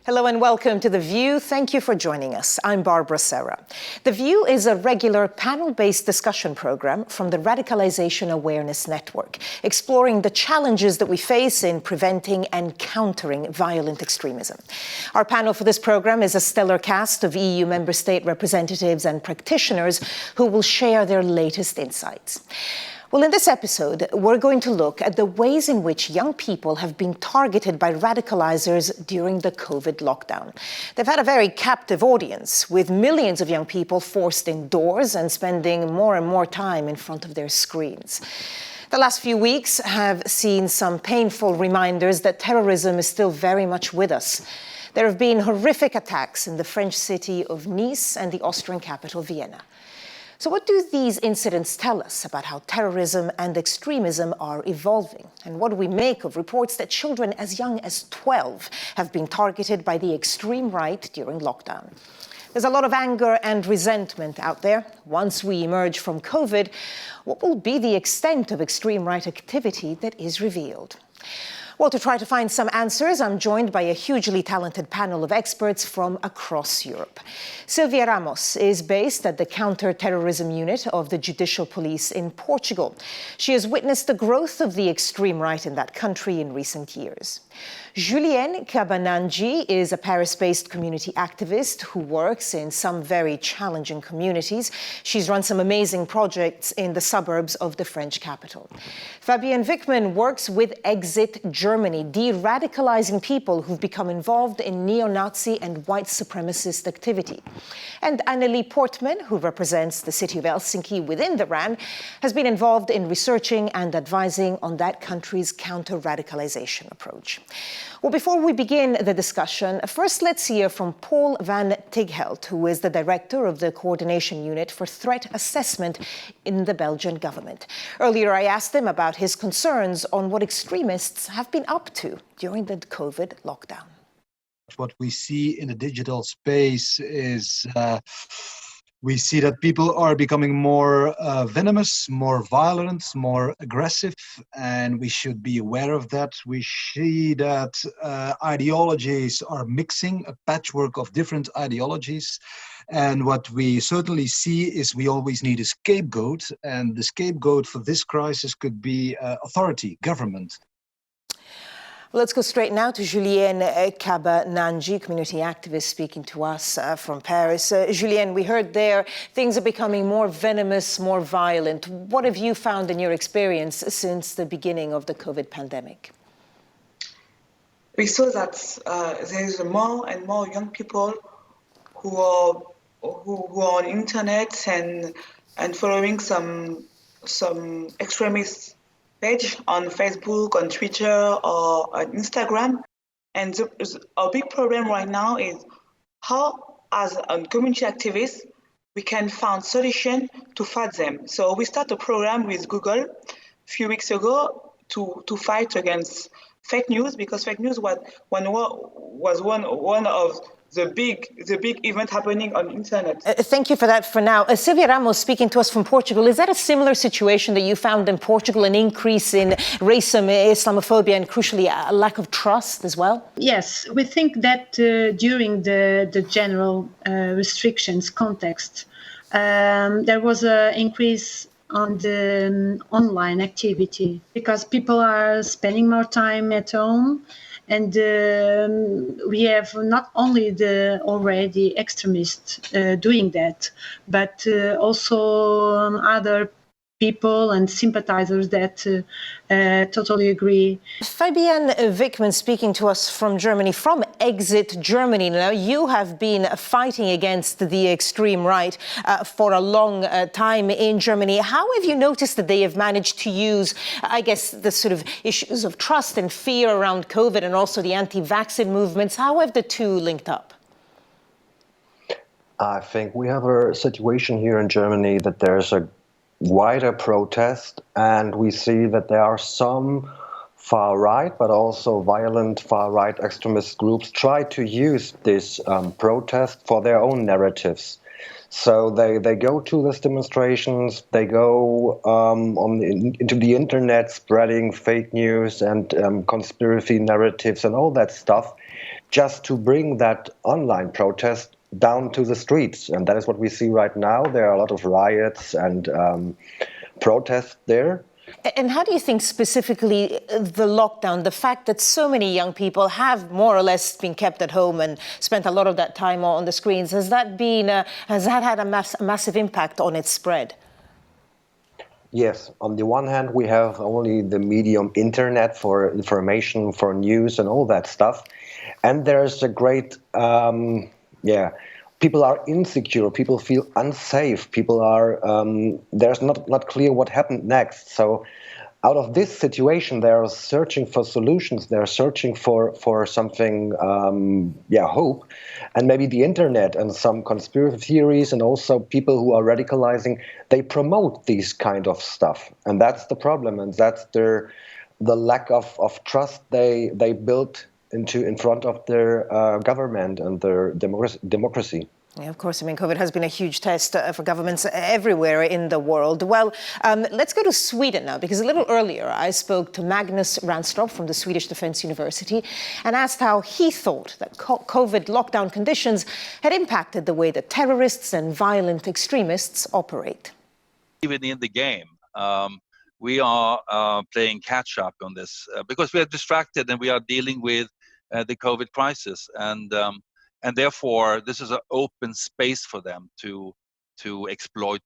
Hello and welcome to The View. Thank you for joining us. I'm Barbara Serra. The View is a regular panel-based discussion program from the Radicalization Awareness Network, exploring the challenges that we face in preventing and countering violent extremism. Our panel for this program is a stellar cast of EU member state representatives and practitioners who will share their latest insights. Well, in this episode, we're going to look at the ways in which young people have been targeted by radicalizers during the COVID lockdown. They've had a very captive audience, with millions of young people forced indoors and spending more and more time in front of their screens. The last few weeks have seen some painful reminders that terrorism is still very much with us. There have been horrific attacks in the French city of Nice and the Austrian capital, Vienna. So what do these incidents tell us about how terrorism and extremism are evolving? And what do we make of reports that children as young as 12 have been targeted by the extreme right during lockdown? There's a lot of anger and resentment out there. Once we emerge from COVID, what will be the extent of extreme right activity that is revealed? Well, to try to find some answers, I'm joined by a hugely talented panel of experts from across Europe. Silvia Ramos is based at the Counter-Terrorism Unit of the Judicial Police in Portugal. She has witnessed the growth of the extreme right in that country in recent years. Julienne Kabananji is a Paris-based community activist who works in some very challenging communities. She's run some amazing projects in the suburbs of the French capital. Fabienne Wickman works with Exit Germany, de-radicalizing people who've become involved in neo-Nazi and white supremacist activity. And Annelie Portman, who represents the city of Helsinki within the RAN, has been involved in researching and advising on that country's counter-radicalization approach. Well, before we begin the discussion, first let's hear from Paul van Tighelt, who is the director of the Coordination Unit for Threat Assessment in the Belgian government. Earlier, I asked him about his concerns on what extremists have been up to during the COVID lockdown. What we see in the digital space is we see that people are becoming more venomous, more violent, more aggressive, and we should be aware of that. We see that ideologies are mixing, a patchwork of different ideologies. And what we certainly see is we always need a scapegoat, and the scapegoat for this crisis could be authority, government. Well, let's go straight now to Julienne Kabananji, community activist speaking to us from Paris. Julienne, we heard there things are becoming more venomous, more violent. What have you found in your experience since the beginning of the COVID pandemic? We saw that there is more and more young people who are on internet and following some extremist page on Facebook, on Twitter, or on Instagram. And our big problem right now is how, as a community activist, we can find solution to fight them. So we start a program with Google a few weeks ago to fight against fake news, because fake news was one of the big event happening on internet. Thank you for that for now. Silvia Ramos speaking to us from Portugal. Is that a similar situation that you found in Portugal, an increase in racism, Islamophobia, and crucially a lack of trust as well? Yes, we think that during the general restrictions context, there was an increase on the online activity because people are spending more time at home. And we have not only the already extremists doing that, but also other people and sympathizers that totally agree. Fabienne Wickman speaking to us from Germany, from Exit Germany. Now, you have been fighting against the extreme right for a long time in Germany. How have you noticed that they have managed to use, I guess, the sort of issues of trust and fear around COVID and also the anti-vaccine movements? How have the two linked up? I think we have a situation here in Germany that there's a wider protest, and we see that there are some far-right but also violent far-right extremist groups try to use this protest for their own narratives. So they go to these demonstrations, they go into the internet spreading fake news and conspiracy narratives and all that stuff. just to bring that online protest down to the streets. And that is what we see right now. There are a lot of riots and protests there. And how do you think specifically the lockdown, the fact that so many young people have more or less been kept at home and spent a lot of that time on the screens, has that had a massive impact on its spread? Yes, on the one hand, we have only the medium internet for information, for news and all that stuff. And there's a great, people are insecure, people feel unsafe, people are, there's not clear what happened next. So out of this situation, they are searching for solutions, they're searching for something, hope. And maybe the internet and some conspiracy theories and also people who are radicalizing, they promote these kind of stuff. And that's the problem, and that's the lack of trust they built in front of their government and their democracy. Yeah, of course. I mean, COVID has been a huge test for governments everywhere in the world. Well, let's go to Sweden now, because a little earlier I spoke to Magnus Ranstorp from the Swedish Defence University and asked how he thought that COVID lockdown conditions had impacted the way that terrorists and violent extremists operate. Even in the game, we are playing catch up on this because we are distracted and we are dealing with the COVID crisis. And therefore, this is an open space for them to exploit,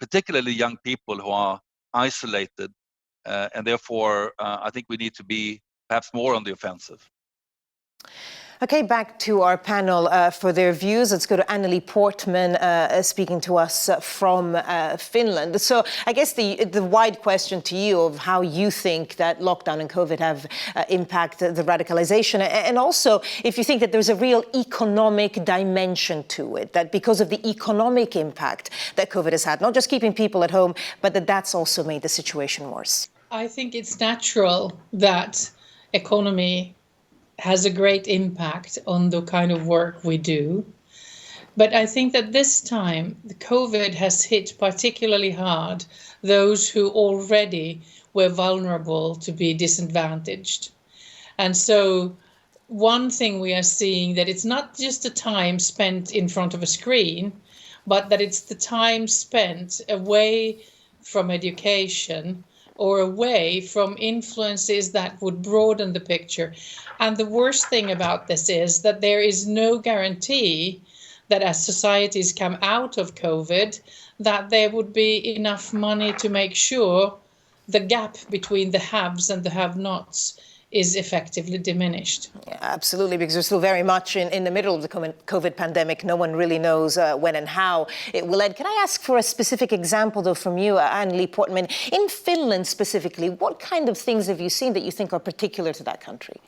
particularly young people who are isolated. And therefore, I think we need to be perhaps more on the offensive. Okay, back to our panel for their views. Let's go to Anneli Portman speaking to us from Finland. So I guess the wide question to you of how you think that lockdown and COVID have impacted the radicalization, and also if you think that there's a real economic dimension to it, that because of the economic impact that COVID has had, not just keeping people at home, but that's also made the situation worse. I think it's natural that economy has a great impact on the kind of work we do. But I think that this time, the COVID has hit particularly hard those who already were vulnerable to be disadvantaged. And so one thing we are seeing that it's not just the time spent in front of a screen, but that it's the time spent away from education or away from influences that would broaden the picture. And the worst thing about this is that there is no guarantee that as societies come out of COVID, that there would be enough money to make sure the gap between the haves and the have-nots is effectively diminished. Yeah, absolutely, because we're still very much in the middle of the COVID pandemic. No one really knows when and how it will end. Can I ask for a specific example, though, from you, Anneli Portman? In Finland specifically, what kind of things have you seen that you think are particular to that country?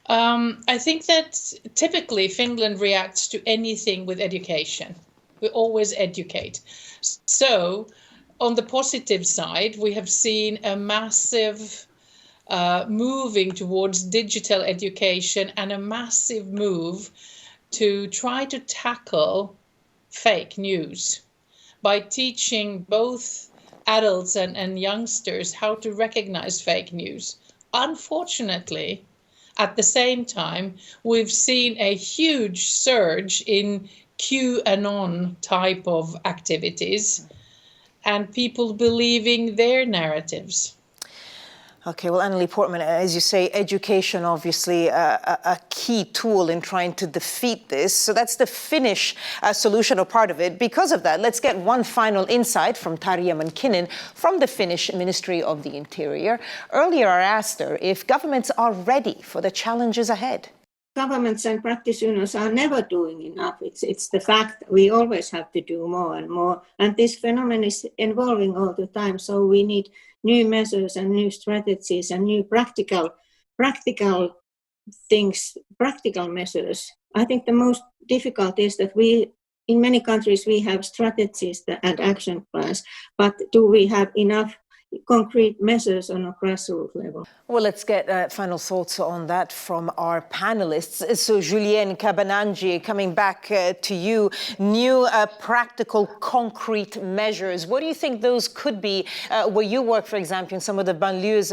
I think that typically Finland reacts to anything with education. We always educate. So on the positive side, we have seen a massive moving towards digital education and a massive move to try to tackle fake news by teaching both adults and youngsters how to recognize fake news. Unfortunately, at the same time, we've seen a huge surge in QAnon type of activities and people believing their narratives. Okay, well, Anneli Portman, as you say, education obviously a key tool in trying to defeat this. So that's the Finnish solution or part of it. Because of that, let's get one final insight from Tarja Mankinen from the Finnish Ministry of the Interior. Earlier, I asked her if governments are ready for the challenges ahead. Governments and practitioners are never doing enough. It's the fact that we always have to do more and more. And this phenomenon is evolving all the time. So we need new measures and new strategies and new practical things, practical measures. I think the most difficult is that in many countries, we have strategies and action plans, but do we have enough concrete measures on a grassroots level? Well, let's get final thoughts on that from our panelists. So, Julien Cabanangi, coming back to you, new practical, concrete measures. What do you think those could be where you work, for example, in some of the banlieues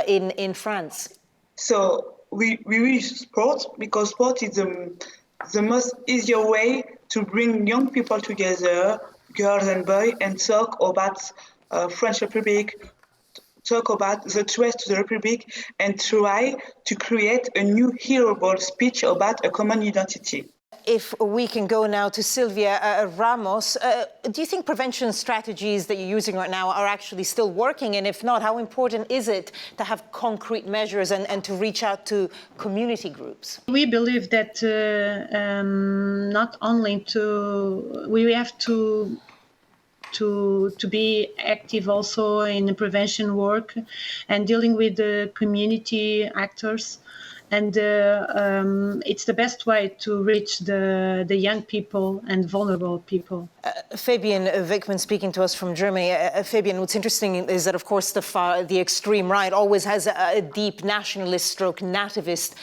in France? So we use sport because sport is the most easier way to bring young people together, girls and boys, and talk about French Republic, talk about the threat to the Republic, and try to create a new hearable speech about a common identity. If we can go now to Silvia Ramos, do you think prevention strategies that you're using right now are actually still working? And if not, how important is it to have concrete measures and to reach out to community groups? We believe that not only we have to be active also in the prevention work and dealing with the community actors. And it's the best way to reach the young people and vulnerable people. Fabian Wickman speaking to us from Germany. Fabian, what's interesting is that, of course, the extreme right always has a deep nationalist stroke nativist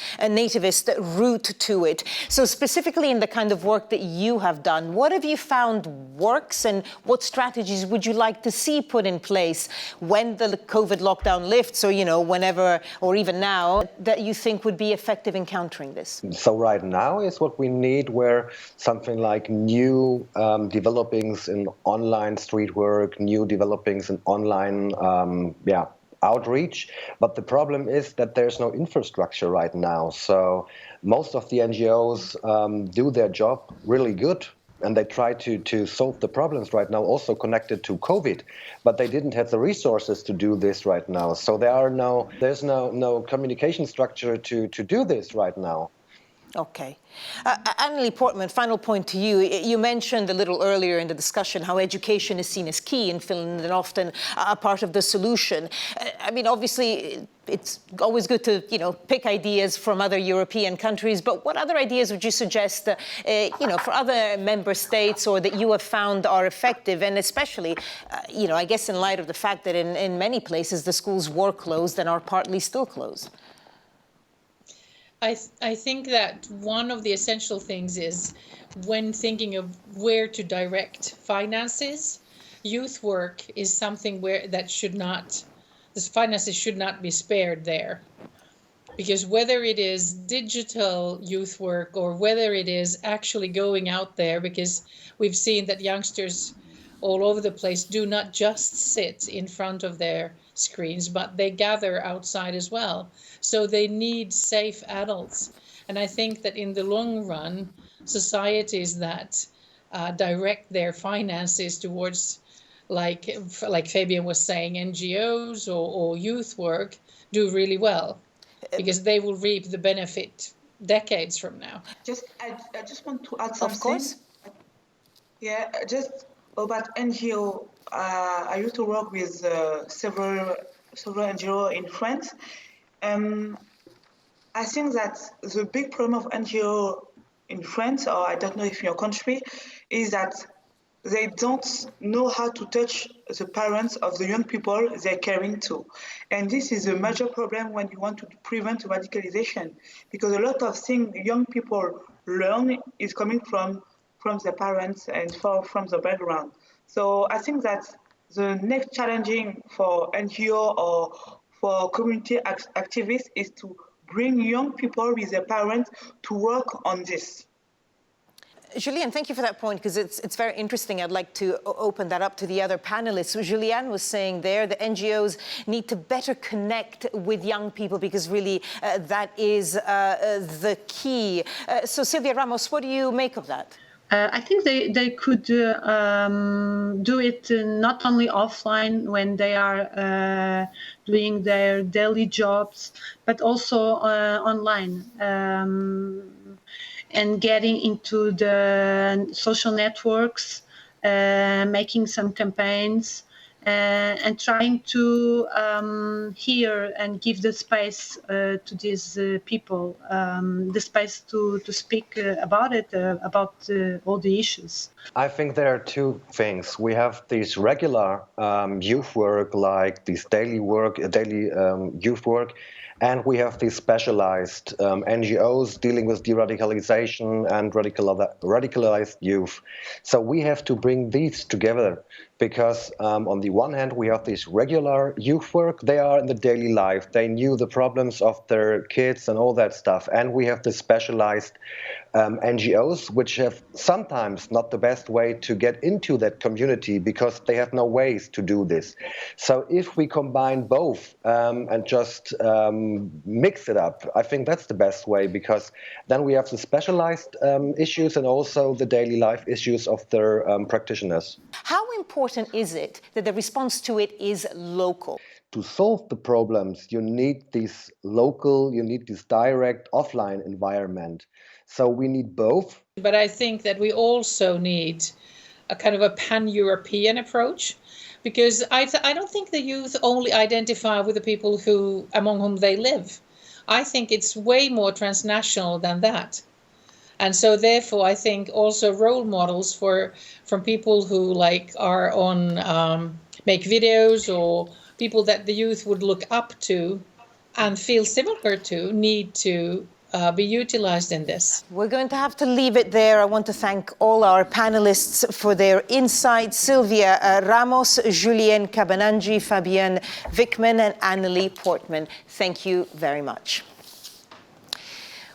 root to it. So specifically in the kind of work that you have done, what have you found works and what strategies would you like to see put in place when the COVID lockdown lifts, or, whenever, or even now, that you think would be effective in countering this? So right now is what we need, where something like new developings in online street work, new developings in online outreach. But the problem is that there's no infrastructure right now. So most of the NGOs do their job really good, and they try to solve the problems right now, also connected to COVID, but they didn't have the resources to do this right now. So there's no communication structure to do this right now. Okay. Anneli Portman, final point to you. You mentioned a little earlier in the discussion how education is seen as key in Finland and often a part of the solution. I mean, obviously, it's always good to, pick ideas from other European countries, but what other ideas would you suggest, for other member states or that you have found are effective? And especially, I guess in light of the fact that in many places the schools were closed and are partly still closed. I think that one of the essential things is, when thinking of where to direct finances, youth work is something the finances should not be spared there. Because whether it is digital youth work or whether it is actually going out there, because we've seen that youngsters all over the place do not just sit in front of their screens, but they gather outside as well. So they need safe adults. And I think that in the long run, societies that direct their finances towards, like Fabian was saying, NGOs or youth work, do really well, because they will reap the benefit decades from now. I just want to add something. Of course. Yeah, just about NGO. I used to work with several NGO in France. I think that the big problem of NGO in France, or I don't know if in your country, is that they don't know how to touch the parents of the young people they're caring to. And this is a major problem when you want to prevent radicalization, because a lot of things young people learn is coming from their parents and from the background. So I think that the next challenging for NGO or for community activists is to bring young people with their parents to work on this. Julianne, thank you for that point, because it's very interesting. I'd like to open that up to the other panelists. So Julianne was saying there that NGOs need to better connect with young people, because really that is the key. So Silvia Ramos, what do you make of that? I think they could do it not only offline when they are doing their daily jobs, but also online. And getting into the social networks, making some campaigns, and trying to hear and give the space to these people, the space to speak about it, about all the issues. I think there are two things. We have these regular youth work, like this daily youth work, And we have these specialized NGOs dealing with de-radicalization and radicalized youth. So we have to bring these together because on the one hand, we have this regular youth work. They are in the daily life. They knew the problems of their kids and all that stuff. And we have the specialized NGOs, which have sometimes not the best way to get into that community because they have no ways to do this. So if we combine both and just mix it up, I think that's the best way, because then we have the specialized issues and also the daily life issues of their practitioners. How important is it that the response to it is local? To solve the problems, you need this local, you need this direct offline environment. So we need both. But I think that we also need a kind of a pan-European approach, because I don't think the youth only identify with the people among whom they live. I think it's way more transnational than that. And so therefore, I think also role models from people who are on make videos, or people that the youth would look up to and feel similar to, need to be utilized in this. We're going to have to leave it there. I want to thank all our panelists for their insights. Sylvia Ramos, Julien Cabanangi, Fabienne Wickman and Annelie Portman. Thank you very much.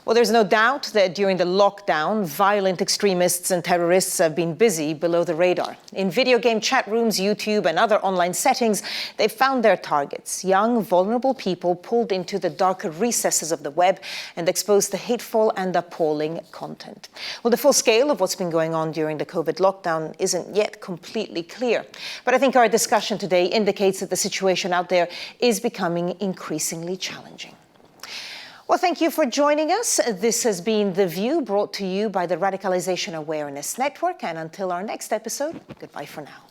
Well, there's no doubt that during the lockdown, violent extremists and terrorists have been busy below the radar. In video game chat rooms, YouTube and other online settings, they've found their targets, young, vulnerable people pulled into the darker recesses of the web and exposed to hateful and appalling content. Well, the full scale of what's been going on during the COVID lockdown isn't yet completely clear. But I think our discussion today indicates that the situation out there is becoming increasingly challenging. Well, thank you for joining us. This has been The View, brought to you by the Radicalization Awareness Network. And until our next episode, goodbye for now.